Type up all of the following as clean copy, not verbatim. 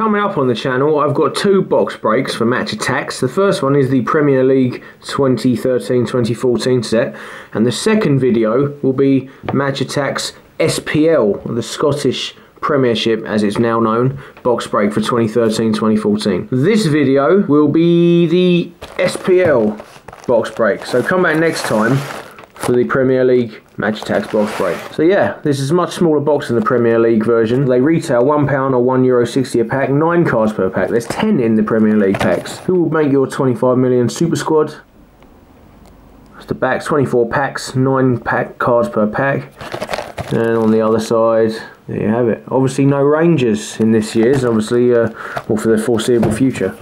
coming up on the channel, I've got 2 box breaks for match attacks. The first one is the Premier League 2013-2014 set, and the second video will be match attacks SPL, the Scottish Premiership as it's now known, box break for 2013-2014. This video will be the SPL box break, so come back next time for the Premier League match attacks box break. So yeah, this is a much smaller box than the Premier League version. They retail £1 or €1.60 a pack, 9 cards per pack. There's 10 in the Premier League packs. Who will make your 25 million super squad? That's the back, 24 packs, 9 cards per pack. And on the other side, there you have it. Obviously no Rangers in this year's, obviously, or for the foreseeable future.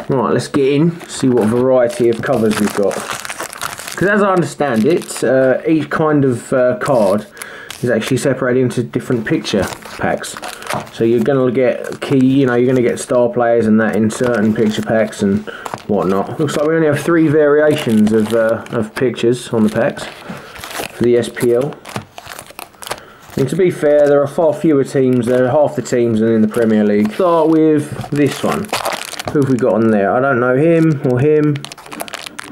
Right, let's get in, see what variety of covers we've got. Because as I understand it, each kind of card is actually separated into different picture packs. So you're going to get you're going to get star players and that in certain picture packs and whatnot. Looks like we only have 3 variations of pictures on the packs for the SPL. And to be fair, there are far fewer teams, there are half the teams than in the Premier League. Start with this one. Who have we got on there? I don't know him, or him,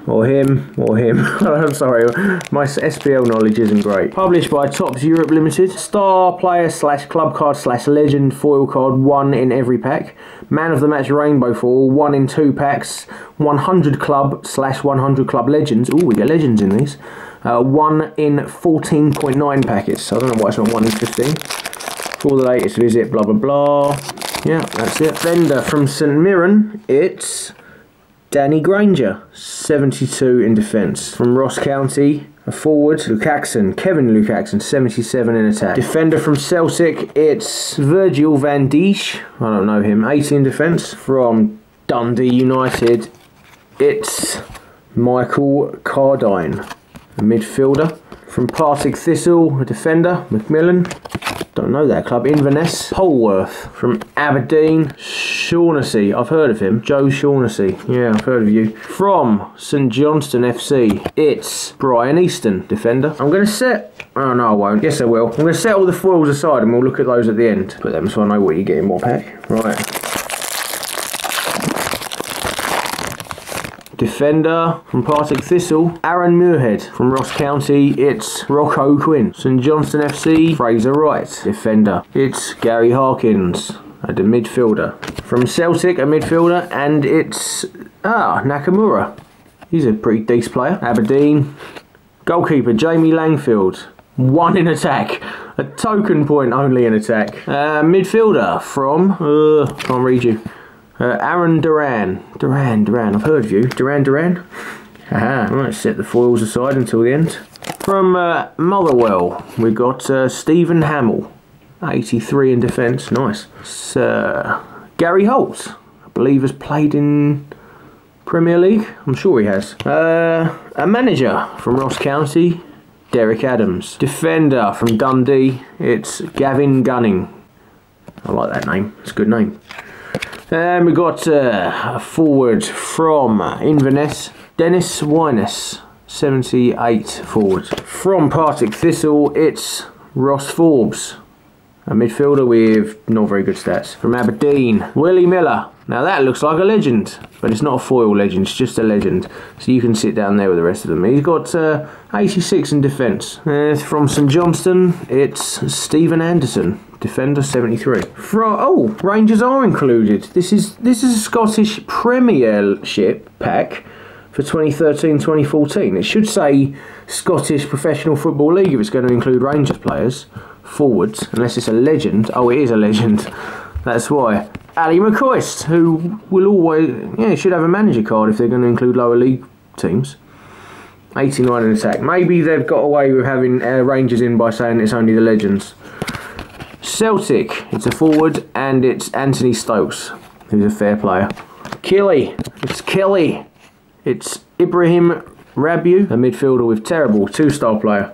or him, or him. I'm sorry, my SPL knowledge isn't great. Published by Topps Europe Limited. Star player / club card / legend foil card, 1 in every pack. Man of the match rainbow foil, 1 in 2 packs. 100 club / 100 club legends. Ooh, we get legends in these. 1 in 14.9 packets. I don't know why it's not 1 in 15. For the latest visit, blah blah blah. Yeah, that's it. Vendor from St Mirren, it's Danny Granger, 72 in defence. From Ross County, a forward, Kevin Lukacsson, 77 in attack. Defender from Celtic, it's Virgil van Dijk, I don't know him, 80 in defence. From Dundee United, it's Michael Cardine, a midfielder. From Partick Thistle, a defender, Macmillan. Don't know that club. Inverness. Polworth. From Aberdeen, Shaughnessy. I've heard of him. Joe Shaughnessy. Yeah, I've heard of you. From St Johnstone FC, it's Brian Easton, defender. I'm going to set... Oh, no, I won't. Yes, I will. I'm going to set all the foils aside and we'll look at those at the end. Put them so I know what you get in what pack. Right. Defender from Partick Thistle, Aaron Muirhead. From Ross County, it's Rocco Quinn. St Johnstone FC, Fraser Wright. Defender, it's Gary Harkins, the midfielder. From Celtic, a midfielder, and it's Nakamura. He's a pretty decent player. Aberdeen, goalkeeper Jamie Langfield, 1 in attack. A token point only in attack. Midfielder from, can't read you. Aaron Duran. I've heard of you. Duran. Haha, right, set the foils aside until the end. From Motherwell, we've got Stephen Hamill, 83 in defence. Nice. Gary Holt, I believe has played in Premier League. I'm sure he has. A manager from Ross County, Derek Adams. Defender from Dundee, it's Gavin Gunning. I like that name. It's a good name. And we got a forward from Inverness, Dennis Wyness, 78 forward. From Partick Thistle, it's Ross Forbes, a midfielder with not very good stats. From Aberdeen, Willie Miller. Now that looks like a legend, but it's not a foil legend, it's just a legend. So you can sit down there with the rest of them. He's got 86 in defence. From St Johnstone, it's Stephen Anderson. Defender, 73. Rangers are included. This is a Scottish Premiership pack for 2013-2014. It should say Scottish Professional Football League if it's going to include Rangers players, forwards, unless it's a legend. Oh, it is a legend. That's why. Ali McCoist, who will always, should have a manager card if they're going to include lower league teams. 89 in attack. Maybe they've got away with having Rangers in by saying it's only the legends. Celtic, it's a forward, and it's Anthony Stokes, who's a fair player. Kelly, it's Ibrahim Rabiu, a midfielder with terrible 2-star player.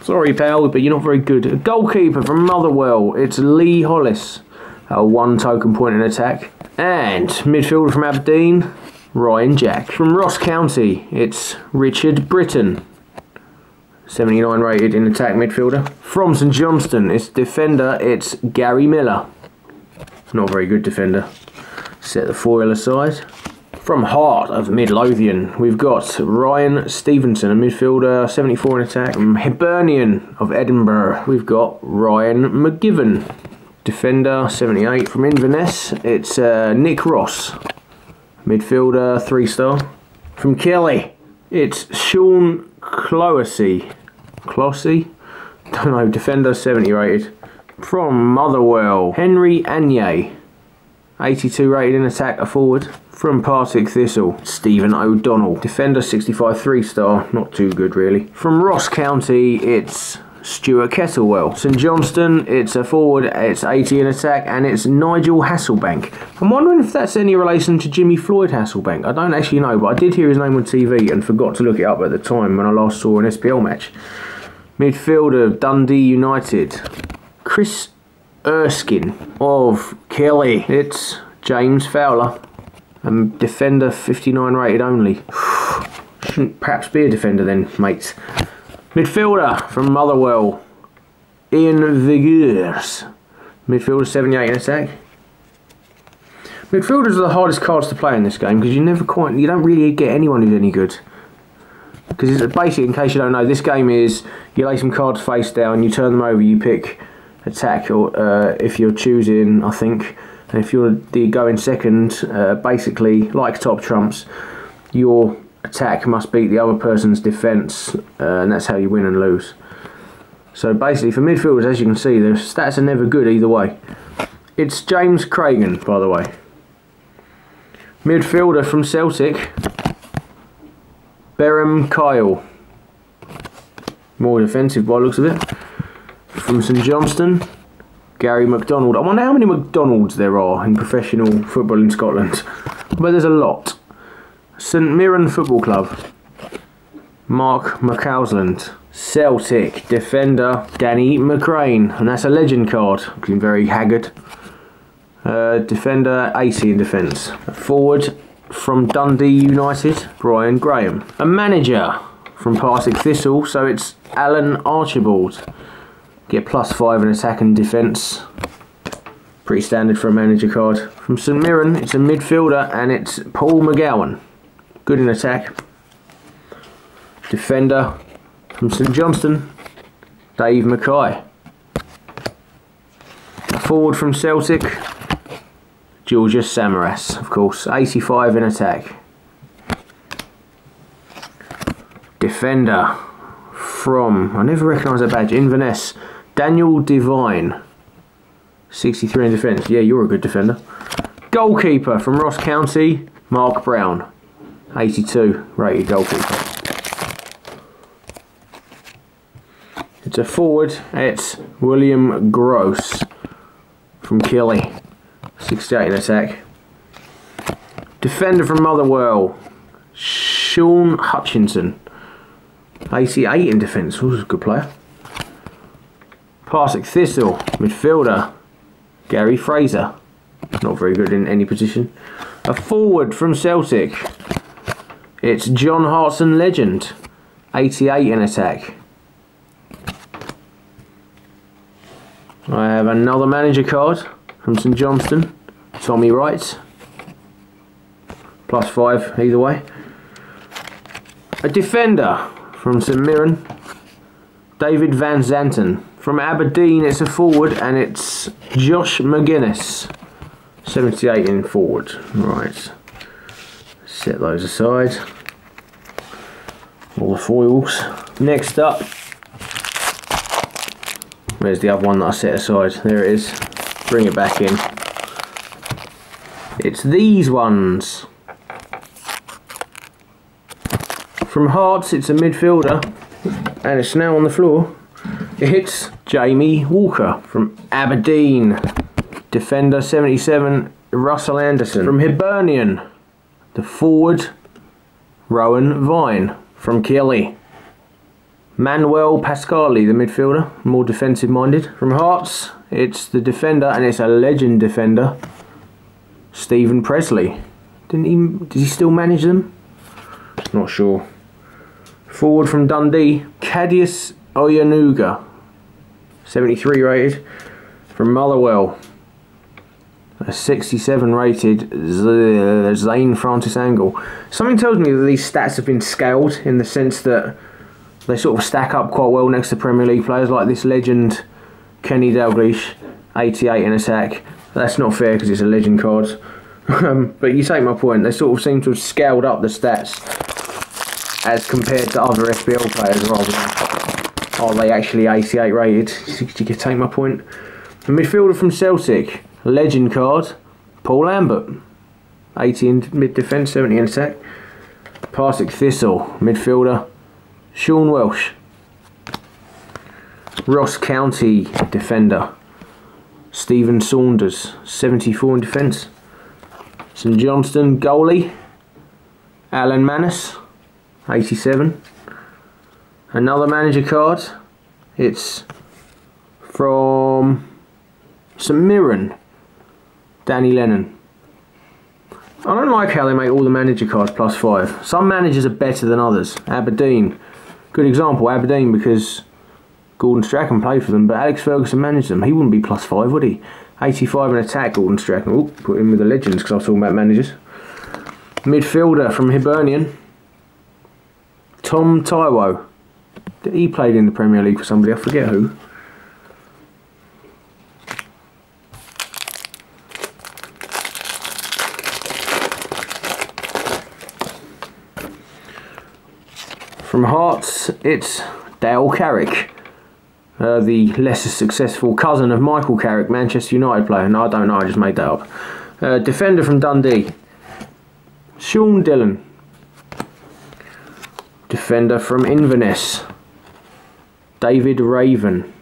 Sorry pal, but you're not very good. A goalkeeper from Motherwell, it's Lee Hollis, 1 token point in attack. And midfielder from Aberdeen, Ryan Jack. From Ross County, it's Richard Britton, 79 rated in attack midfielder. From St Johnstone, it's defender, it's Gary Miller. Not a very good defender. Set the foil aside. From Heart of Midlothian, we've got Ryan Stevenson, a midfielder, 74 in attack. From Hibernian of Edinburgh, we've got Ryan McGivern, defender, 78. From Inverness, it's Nick Ross, midfielder, 3-star. From Kelly, it's Sean Clossey, don't know, defender, 70 rated. From Motherwell, Henry Anye, 82 rated in attack, a forward. From Partick Thistle, Stephen O'Donnell, defender, 65, 3-star, not too good really. From Ross County, it's Stuart Kettlewell. St Johnston, it's a forward, it's 80 in attack, and it's Nigel Hasselbank. I'm wondering if that's any relation to Jimmy Floyd Hasselbank. I don't actually know, but I did hear his name on TV and forgot to look it up at the time when I last saw an SPL match. Midfielder, Dundee United, Chris Erskine of Kelly. It's James Fowler, defender, 59 rated only. Shouldn't perhaps be a defender then, mates. Midfielder from Motherwell, Ian Vigurs, midfielder, 78 in attack. Midfielders are the hardest cards to play in this game because you don't really get anyone who's any good. Because it's basically, in case you don't know, this game is you lay some cards face down, you turn them over, you pick attack, or if you're choosing, I think, and if you're going second, basically like top trumps, your attack must beat the other person's defence, and that's how you win and lose. So basically for midfielders, as you can see, their stats are never good either way. It's James Cragen, by the way. Midfielder from Celtic, Berham Kyle, more defensive by the looks of it. From St Johnston, Gary McDonald. I wonder how many McDonalds there are in professional football in Scotland, but there's a lot. St Mirren Football Club, Mark McCausland. Celtic defender, Danny McCrane, and that's a legend card, looking very haggard. Defender, 80 in defence. A forward from Dundee United, Brian Graham. A manager from Partick Thistle, so it's Alan Archibald. Get +5 in attack and defence. Pretty standard for a manager card. From St Mirren, it's a midfielder, and it's Paul McGowan. Good in attack. Defender from St Johnston, Dave Mackay. A forward from Celtic, Georgios Samaras, of course, 85 in attack. Defender from, I never recognise that badge, Inverness, Daniel Devine, 63 in defence. Yeah, you're a good defender. Goalkeeper from Ross County, Mark Brown, 82 rated goalkeeper. It's a forward, it's William Gross from Killy, 68 in attack. Defender from Motherwell, Sean Hutchinson, 88 in defence. Who's a good player. Partick Thistle, midfielder, Gary Fraser, not very good in any position. A forward from Celtic, it's John Hartson legend, 88 in attack. I have another manager card from St Johnston, Tommy Wright, +5 either way. A defender from St Mirren, David Van Zanten. From Aberdeen, it's a forward, and it's Josh McGuinness, 78 in forward. Right, set those aside. All the foils. Next up, where's the other one that I set aside? There it is. Bring it back in. It's these ones. From Hearts, it's a midfielder, and it's now on the floor. It's Jamie Walker from Aberdeen. Defender, 77, Russell Anderson. From Hibernian, the forward, Rowan Vine. From Kelly, Manuel Pascali, the midfielder, more defensive minded. From Hearts, it's the defender, and it's a legend defender, Stephen Presley. Did he still manage them? Not sure. Forward from Dundee, Cadius Oyanuga, 73 rated. From Motherwell, a 67 rated Zane Francis Angle. Something tells me that these stats have been scaled in the sense that they sort of stack up quite well next to Premier League players like this legend Kenny Dalglish, 88 in attack. That's not fair because it's a legend card. But you take my point, they sort of seem to have scaled up the stats as compared to other FPL players rather than are they actually 88 rated. You can take my point. A midfielder from Celtic, legend card, Paul Lambert, 80 in mid defence, 70 in attack. Partick Thistle, midfielder, Sean Welsh. Ross County defender, Stephen Saunders, 74 in defence. St Johnstone goalie, Alan Manus, 87. Another manager card, it's from St Mirren, Danny Lennon. I don't like how they make all the manager cards +5. Some managers are better than others. Aberdeen, good example, Aberdeen, because Gordon Strachan played for them, but Alex Ferguson managed them. He wouldn't be +5, would he? 85 in attack, Gordon Strachan. Oh, put him with the legends because I was talking about managers. Midfielder from Hibernian, Tom Taiwo. He played in the Premier League for somebody, I forget who. From Hearts, it's Dale Carrick, the lesser successful cousin of Michael Carrick, Manchester United player. No, I don't know, I just made that up. Defender from Dundee, Sean Dillon. Defender from Inverness, David Raven.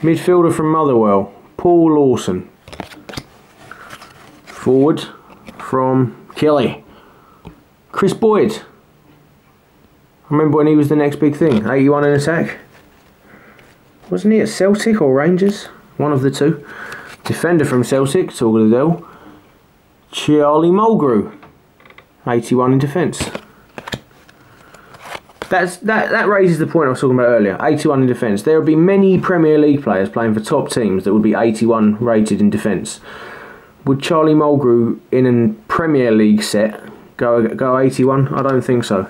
Midfielder from Motherwell, Paul Lawson. Forward from Kelly, Chris Boyd. I remember when he was the next big thing, 81 in attack. Wasn't he at Celtic or Rangers? One of the two. Defender from Celtic, Talgadell, Charlie Mulgrew, 81 in defence. That raises the point I was talking about earlier, 81 in defence. There would be many Premier League players playing for top teams that would be 81 rated in defence. Would Charlie Mulgrew in a Premier League set go 81? I don't think so.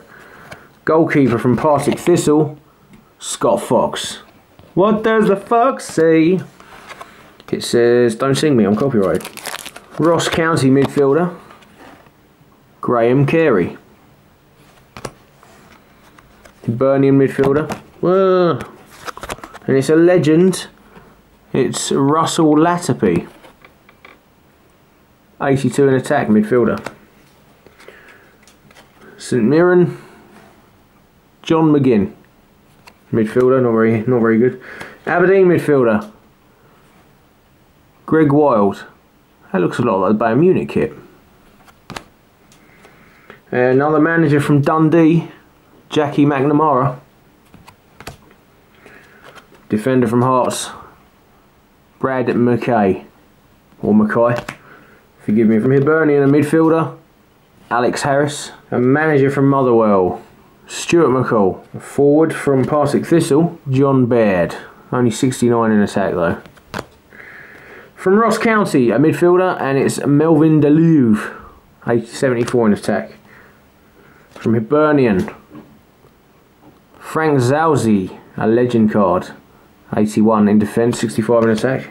Goalkeeper from Partick Thistle, Scott Fox. What does the fox say? It says, don't sing me, I'm copyrighted. Ross County midfielder, Graham Carey. Hibernian midfielder. Whoa. And it's a legend. It's Russell Latterby, 82 in attack midfielder. St Mirren, John McGinn, midfielder, not very good. Aberdeen midfielder, Greg Wild. That looks a lot like the Bayern Munich kit. Another manager from Dundee, Jackie McNamara. Defender from Hearts, Brad McKay, or Mackay, forgive me. From Hibernian, a midfielder, Alex Harris. A manager from Motherwell, Stuart McCall. A forward from Partick Thistle, John Baird, only 69 in attack though. From Ross County, a midfielder, and it's Melvin Deluve, 74 in attack. From Hibernian, Frank Zalzi, a legend card, 81 in defence, 65 in attack.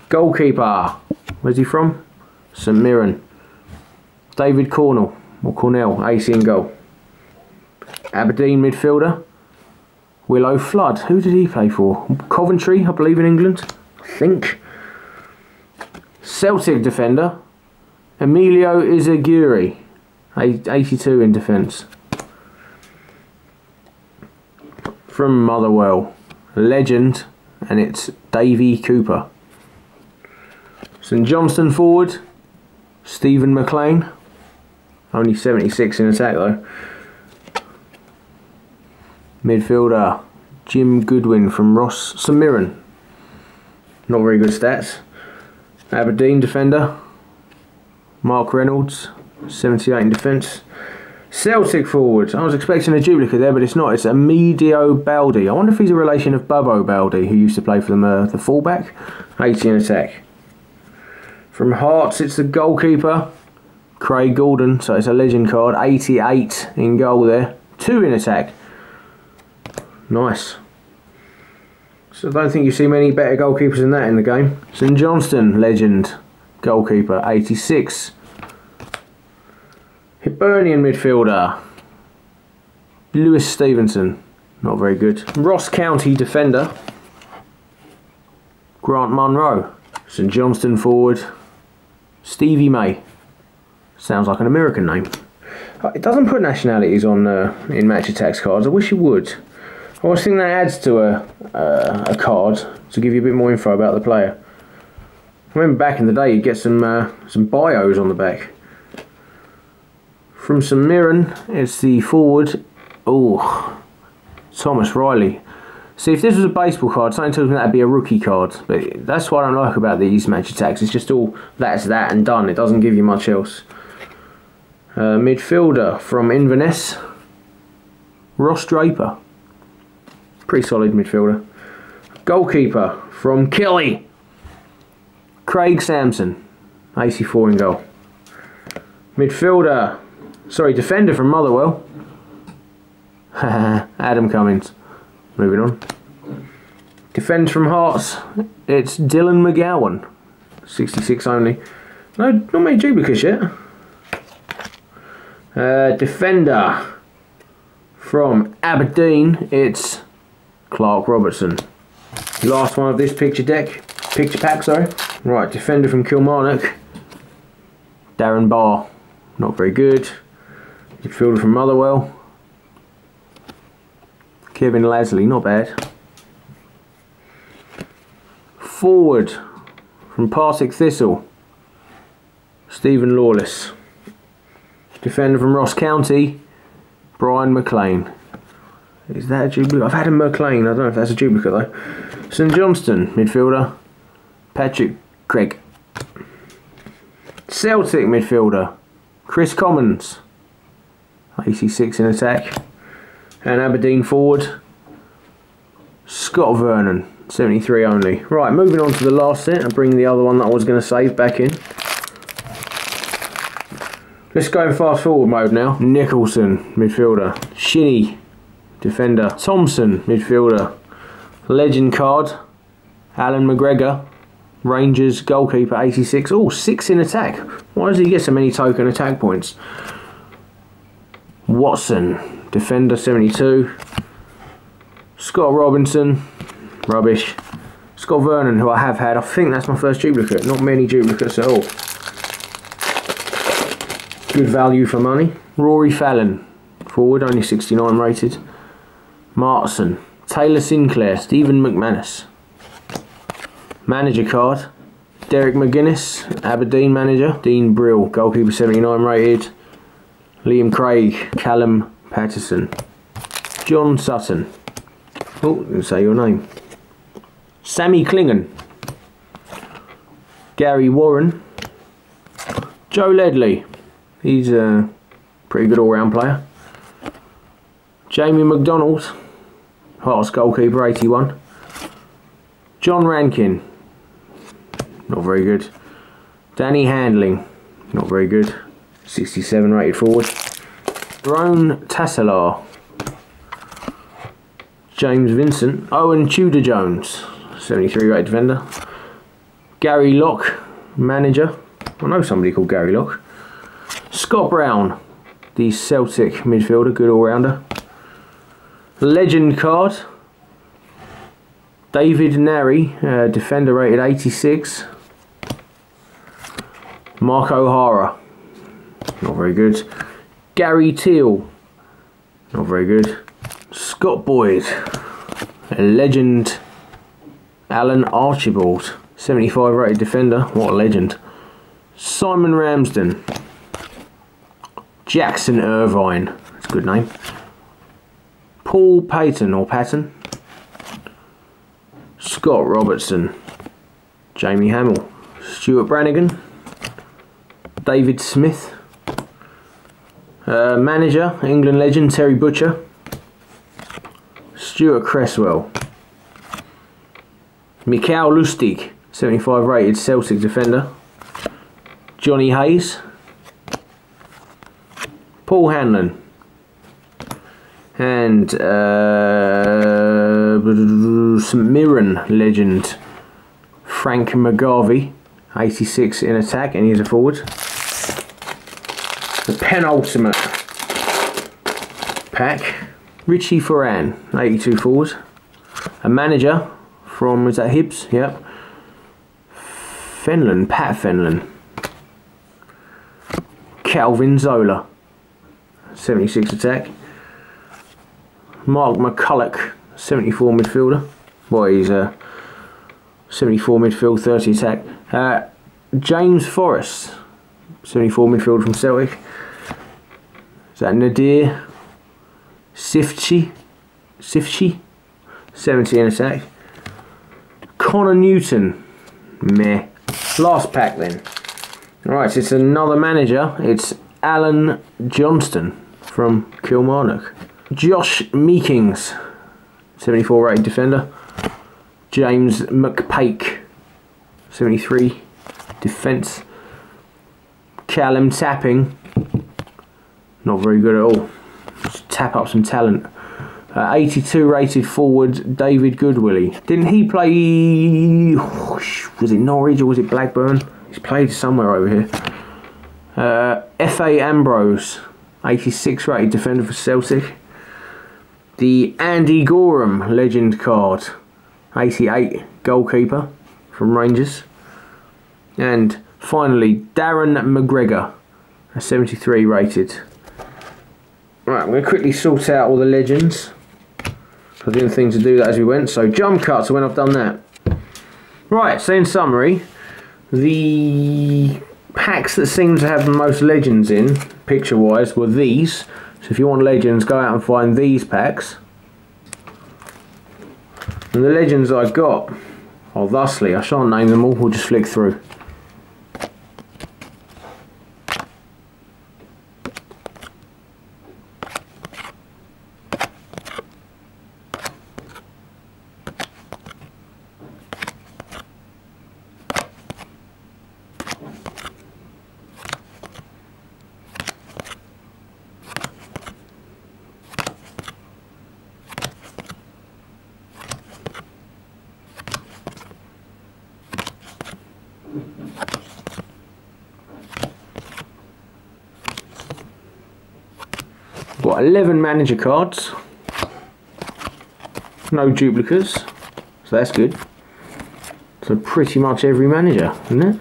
Goalkeeper, where's he from? St Mirren, David Cornell, 80 in goal. Aberdeen midfielder, Willow Flood. Who did he play for? Coventry, I believe, in England, I think. Celtic defender, Emilio Izaguri, 82 in defence. From Motherwell, legend, and it's Davy Cooper. St Johnstone forward, Stephen McLean, only 76 in attack though. Midfielder, Jim Goodwin from St Mirren, not very good stats. Aberdeen defender, Mark Reynolds, 78 in defence. Celtic forward. I was expecting a duplicate there, but it's not. It's Amidio Baldi. I wonder if he's a relation of Bubbo Baldi, who used to play for them, the fullback. 80 in attack. From Hearts, it's the goalkeeper, Craig Gordon. So it's a legend card. 88 in goal there. 2 in attack. Nice. So I don't think you see many better goalkeepers than that in the game. St Johnstone legend goalkeeper. 86. Hibernian midfielder, Lewis Stevenson, not very good. Ross County defender, Grant Munro. St Johnstone forward, Stevie May. Sounds like an American name. It doesn't put nationalities on in Match Attax cards. I wish it would. I always think that adds to a card to give you a bit more info about the player. I remember back in the day, you'd get some bios on the back. From St Mirren, it's the forward, Thomas Riley. See, if this was a baseball card, something tells me that'd be a rookie card. But that's what I don't like about these Match Attax. It's just all that's that and done. It doesn't give you much else. Midfielder from Inverness, Ross Draper. Pretty solid midfielder. Goalkeeper from Kelly, Craig Sampson. 84 in goal. Defender from Motherwell, Adam Cummins. Moving on. Defender from Hearts, it's Dylan McGowan. 66 only. No, not many duplicates yet. Defender from Aberdeen, it's Clark Robertson. Last one of this picture pack, sorry. Right, defender from Kilmarnock, Darren Barr. Not very good. Midfielder from Motherwell, Kevin Lasley, not bad. Forward from Partick Thistle, Stephen Lawless. Defender from Ross County, Brian McLean. Is that a duplicate? I've had a McLean, I don't know if that's a duplicate though. St Johnstone midfielder, Patrick Craig. Celtic midfielder, Chris Commons. 86 in attack. And Aberdeen forward, Scott Vernon. 73 only. Right, moving on to the last set and bring the other one that I was going to save back in. Let's go in fast forward mode now. Nicholson, midfielder. Shinnie, defender. Thompson, midfielder. Legend card, Alan McGregor. Rangers goalkeeper, 86. Oh, 6 in attack. Why does he get so many token attack points? Watson, defender, 72. Scott Robinson, rubbish. Scott Vernon, who I have had. I think that's my first duplicate. Not many duplicates at all. Good value for money. Rory Fallon, forward, only 69 rated. Martson, Taylor Sinclair, Stephen McManus. Manager card, Derek McGuinness, Aberdeen manager. Dean Brill, goalkeeper, 79 rated. Liam Craig, Callum Patterson. John Sutton. Oh, didn't say your name. Sammy Klingon. Gary Warren. Joe Ledley. He's a pretty good all-round player. Jamie McDonald, Hearts goalkeeper, 81. John Rankin, not very good. Danny Handling, not very good. 67 rated forward. Ron Tasselar. James Vincent. Owen Tudor Jones, 73 rated defender. Gary Locke, manager. I know somebody called Gary Locke. Scott Brown, the Celtic midfielder, good all-rounder. Legend card, David Nary, defender rated 86. Mark O'Hara, not very good. Gary Teal, not very good. Scott Boyd, a legend. Alan Archibald, 75 rated defender, what a legend. Simon Ramsden. Jackson Irvine, that's a good name. Paul Payton or Patton. Scott Robertson. Jamie Hamill. Stuart Brannigan. David Smith. Manager, England legend Terry Butcher. Stuart Cresswell. Mikael Lustig, 75 rated Celtic defender. Johnny Hayes. Paul Hanlon. And St Mirren legend Frank McGarvey, 86 in attack, and he's a forward. The penultimate pack, Richie Foran, 82 forward. A manager from, is that Hibs? Yep. Fenlon, Pat Fenlon. Calvin Zola, 76 attack. Mark McCulloch, 74 midfielder. Boy, he's a 74 midfield, 30 attack. James Forrest, 74 midfield from Celtic. Is that Nadir Sifchi, 70 in attack. Connor Newton, meh. Last pack then. Alright, so it's another manager. It's Alan Johnston from Kilmarnock. Josh Meekings, 74 rated defender. James McPake, 73 defence. Callum Tapping, not very good at all. Just tap up some talent. 82 rated forward David Goodwillie. Didn't he play, was it Norwich or was it Blackburn? He's played somewhere over here. F.A. Ambrose, 86 rated defender for Celtic. The Andy Gorham legend card, 88 goalkeeper from Rangers. And finally Darren McGregor, a 73 rated. Right, I'm going to quickly sort out all the legends. I didn't think to do that as we went, so jump cuts when I've done that. Right, so in summary, the packs that seem to have the most legends in, picture wise, were these. So if you want legends, go out and find these packs. And the legends I got are thusly, I shan't name them all, we'll just flick through. Got 11 manager cards, no duplicates, so that's good. So pretty much every manager, isn't it?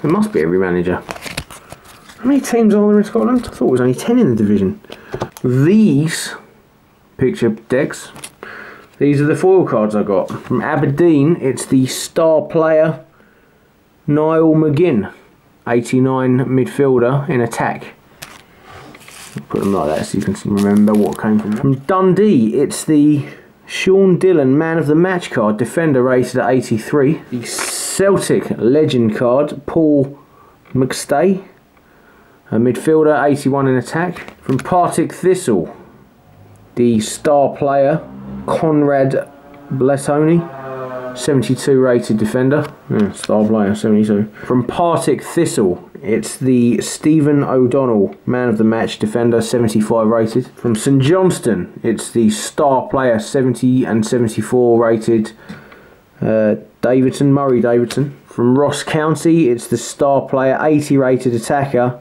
It must be every manager. How many teams are there in Scotland? I thought it was only 10 in the division. These picture decks, these are the foil cards I got. From Aberdeen, it's the star player Niall McGinn, 89 midfielder in attack. Put them like that so you can remember what came from them. From Dundee, it's the Sean Dillon Man of the Match card, defender rated at 83. The Celtic legend card, Paul McStay, a midfielder, 81 in attack. From Partick Thistle, the star player, Conrad Blatoni, 72 rated defender. Star player, 72. From Partick Thistle, it's the Stephen O'Donnell Man of the Match defender, 75 rated. From St Johnstone, it's the star player, 70 and 74 rated Murray Davidson. From Ross County, it's the star player, 80 rated attacker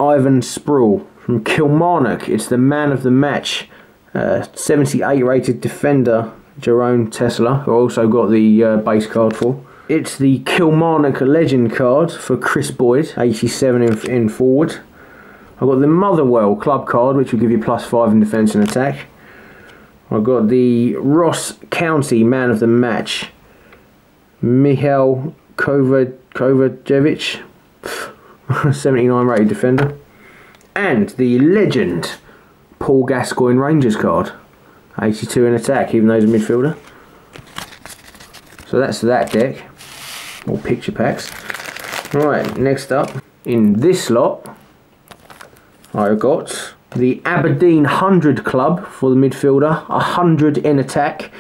Ivan Sproul. From Kilmarnock, it's the Man of the Match 78 rated defender Jerome Tesla, who I also got the base card for. It's the Kilmarnock legend card for Chris Boyd, 87 in forward. I've got the Motherwell club card, which will give you +5 in defence and attack. I've got the Ross County Man of the Match, Michal Kovacevic, 79 rated defender. And the legend Paul Gascoigne Rangers card, 82 in attack, even though he's a midfielder. So that's that deck. More picture packs. Right, next up, in this lot, I've got the Aberdeen 100 club for the midfielder, 100 in attack.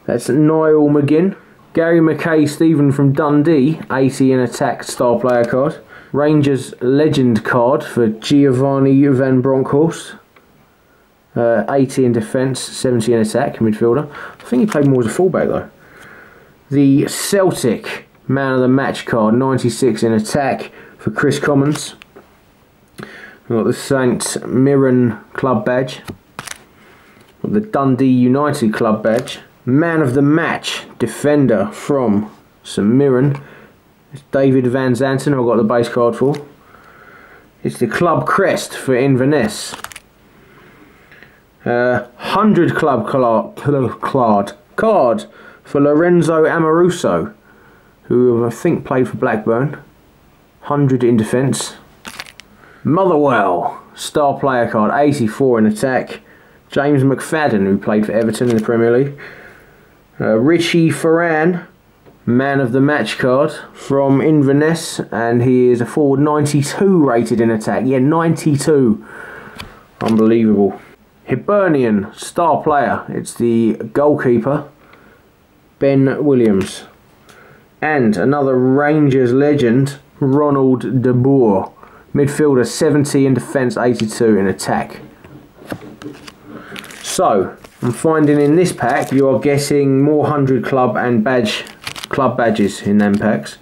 That's Niall McGinn. Gary Mackay Stephen from Dundee, 80 in attack star player card. Rangers legend card for Giovanni van Bronckhorst. 80 in defence, 70 in attack, midfielder. I think he played more as a fullback though. The Celtic man of the match card, 96 in attack for Chris Commons. We've got the St Mirren club badge. Got the Dundee United club badge. Man of the match defender from St Mirren. It's David Van Zanten, I've got the base card for. It's the club crest for Inverness. 100 club card for Lorenzo Amoruso, who I think played for Blackburn. 100 in defence. Motherwell star player card, 84 in attack. James McFadden, who played for Everton in the Premier League. Richie Ferran, man of the match card from Inverness, and he is a forward, 92 rated in attack. Yeah, 92. Unbelievable. Hibernian star player, it's the goalkeeper, Ben Williams. And another Rangers legend, Ronald de Boer. Midfielder, 70 in defence, 82 in attack. So, I'm finding in this pack you are getting more 100 club and club badges in them packs.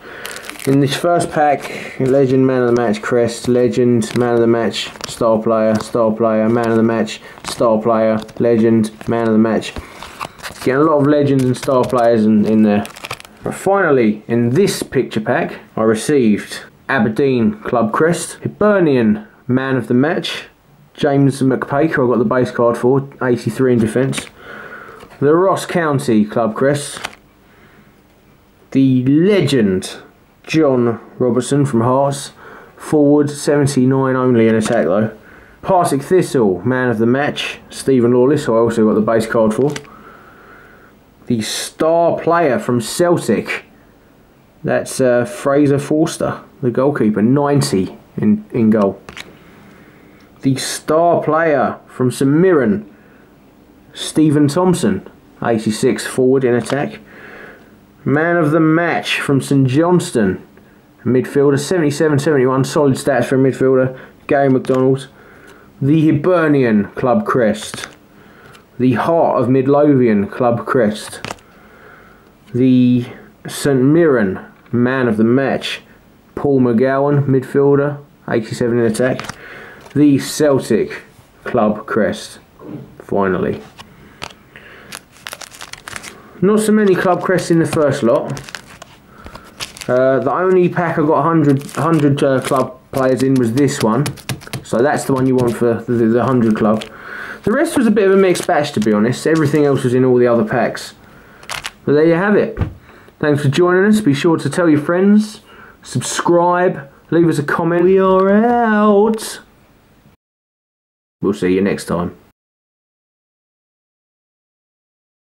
In this first pack, legend, man of the match, crest, legend, man of the match, star player, man of the match, star player, legend, man of the match. Getting a lot of legends and star players in there. But finally, in this picture pack, I received Aberdeen club crest, Hibernian man of the match, James McPaker, I've got the base card for, 83 in defence. The Ross County club crest, the legend John Robertson from Hearts, forward, 79 only in attack though. Partick Thistle man of the match, Stephen Lawless, who I also got the base card for. The star player from Celtic, that's Fraser Forster, the goalkeeper, 90 in goal. The star player from St Mirren, Stephen Thompson, 86 forward in attack. Man of the match from St Johnstone, midfielder, 77-71, solid stats for a midfielder, Gary McDonald. The Hibernian club crest, the Heart of Midlothian club crest, the St Mirren man of the match, Paul McGowan, midfielder, 87 in attack. The Celtic club crest, finally. Not so many club crests in the first lot. The only pack I got 100 club players in was this one. So that's the one you want for the 100 club. The rest was a bit of a mixed batch, to be honest. Everything else was in all the other packs. But there you have it. Thanks for joining us. Be sure to tell your friends, subscribe, leave us a comment. We are out. We'll see you next time.